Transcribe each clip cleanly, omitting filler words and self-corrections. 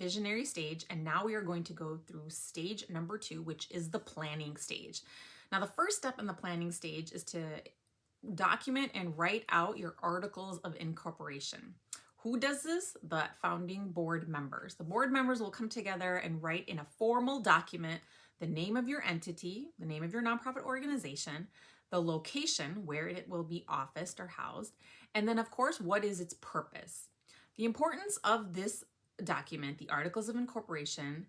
visionary stage, and now we are going to go through stage number 2, which is the planning stage. Now, the first step in the planning stage is to document and write out your articles of incorporation. Who does this? The founding board members. The board members will come together and write in a formal document the name of your entity, the name of your nonprofit organization, the location where it will be officed or housed, and then, of course, what is its purpose. The importance of this document, the Articles of Incorporation,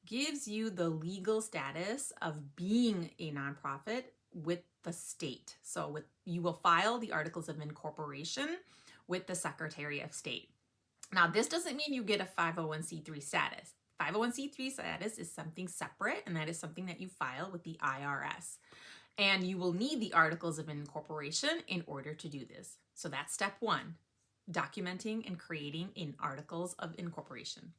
gives you the legal status of being a nonprofit with the state. So you will file the Articles of Incorporation with the Secretary of State. Now, this doesn't mean you get a 501c3 status. 501c3 status is something separate, and that is something that you file with the IRS. And you will need the Articles of Incorporation in order to do this. So that's step 1, documenting and creating in Articles of Incorporation.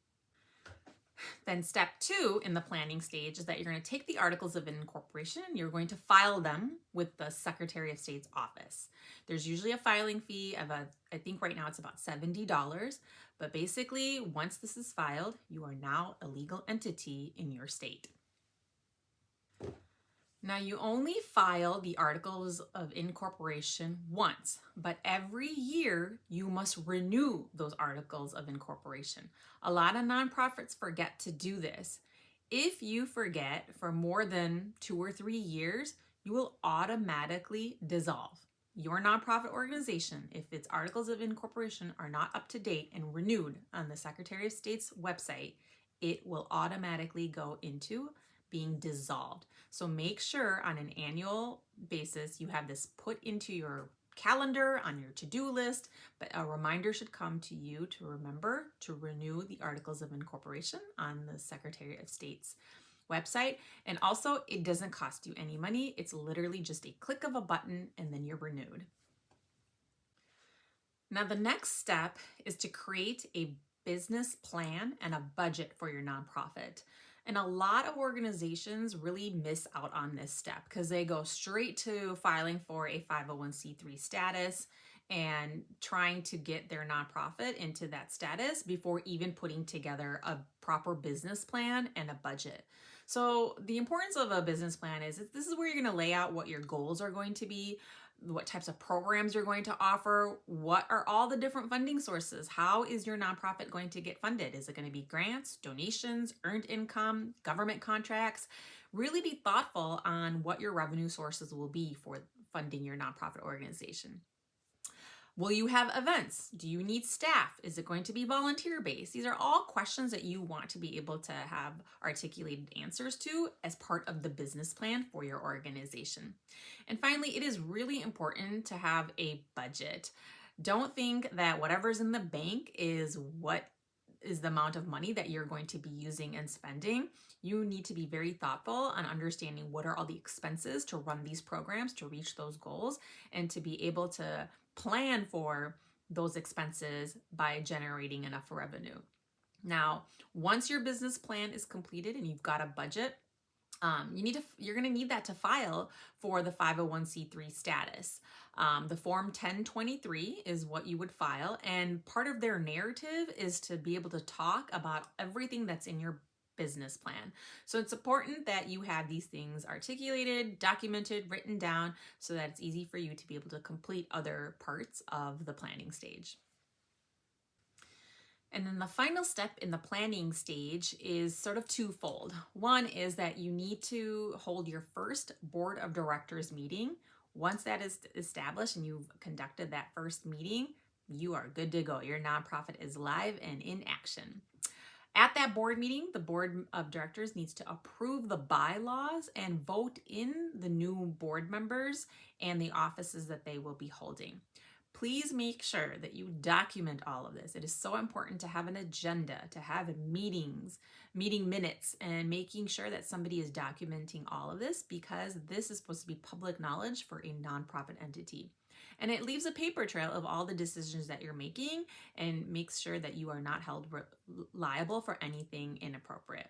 Then step 2 in the planning stage is that you're going to take the Articles of Incorporation and you're going to file them with the Secretary of State's office. There's usually a filing fee of I think right now it's about $70, but basically once this is filed, you are now a legal entity in your state. Now, you only file the Articles of Incorporation once, but every year you must renew those Articles of Incorporation. A lot of nonprofits forget to do this. If you forget for more than 2 or 3 years, you will automatically dissolve. Your nonprofit organization, if its Articles of Incorporation are not up to date and renewed on the Secretary of State's website, it will automatically go into being dissolved. So make sure on an annual basis you have this put into your calendar, on your to-do list, but a reminder should come to you to remember to renew the Articles of Incorporation on the Secretary of State's website. And also, it doesn't cost you any money. It's literally just a click of a button and then you're renewed. Now, the next step is to create a business plan and a budget for your nonprofit. And a lot of organizations really miss out on this step because they go straight to filing for a 501c3 status and trying to get their nonprofit into that status before even putting together a proper business plan and a budget. So the importance of a business plan is this is where you're going to lay out what your goals are going to be, what types of programs you're going to offer, what are all the different funding sources, how is your nonprofit going to get funded? Is it going to be grants, donations, earned income, government contracts? Really be thoughtful on what your revenue sources will be for funding your nonprofit organization. Will you have events? Do you need staff? Is it going to be volunteer-based? These are all questions that you want to be able to have articulated answers to as part of the business plan for your organization. And finally, it is really important to have a budget. Don't think that whatever's in the bank is what is the amount of money that you're going to be using and spending. You need to be very thoughtful on understanding what are all the expenses to run these programs to reach those goals and to be able to plan for those expenses by generating enough revenue. Now, once your business plan is completed and you've got a budget, you're going to need that to file for the 501c3 status. The Form 1023 is what you would file, and part of their narrative is to be able to talk about everything that's in your business plan. So it's important that you have these things articulated, documented, written down so that it's easy for you to be able to complete other parts of the planning stage. And then the final step in the planning stage is sort of twofold. One is that you need to hold your first board of directors meeting. Once that is established and you've conducted that first meeting, you are good to go. Your nonprofit is live and in action. At that board meeting, the board of directors needs to approve the bylaws and vote in the new board members and the offices that they will be holding. Please make sure that you document all of this. It is so important to have an agenda, to have meetings, meeting minutes, and making sure that somebody is documenting all of this because this is supposed to be public knowledge for a nonprofit entity. And it leaves a paper trail of all the decisions that you're making and makes sure that you are not held liable for anything inappropriate.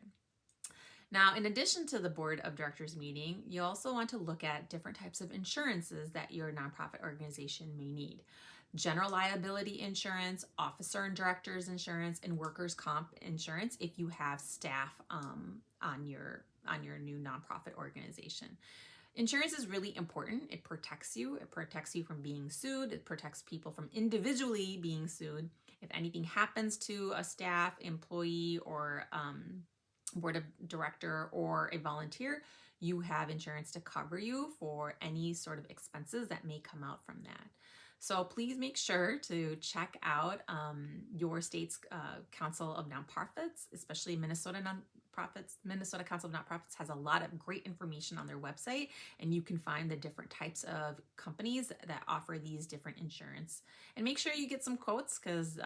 Now, in addition to the board of directors meeting, you also want to look at different types of insurances that your nonprofit organization may need. general liability insurance, officer and director's insurance, and workers' comp insurance if you have staff on your new nonprofit organization. Insurance is really important. It protects you. It protects you from being sued. It protects people from individually being sued. If anything happens to a staff, employee, or board of director or a volunteer, you have insurance to cover you for any sort of expenses that may come out from that. So please make sure to check out your state's Council of Nonprofits, especially Minnesota Nonprofits. Minnesota Council of Nonprofits has a lot of great information on their website, and you can find the different types of companies that offer these different insurance. And make sure you get some quotes, because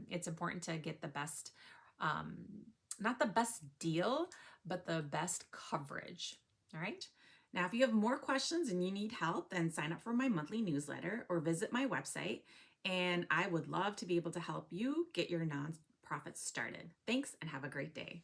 it's important to get the best, not the best deal, but the best coverage. All right. Now, if you have more questions and you need help, then sign up for my monthly newsletter or visit my website, and I would love to be able to help you get your nonprofit started. Thanks, and have a great day.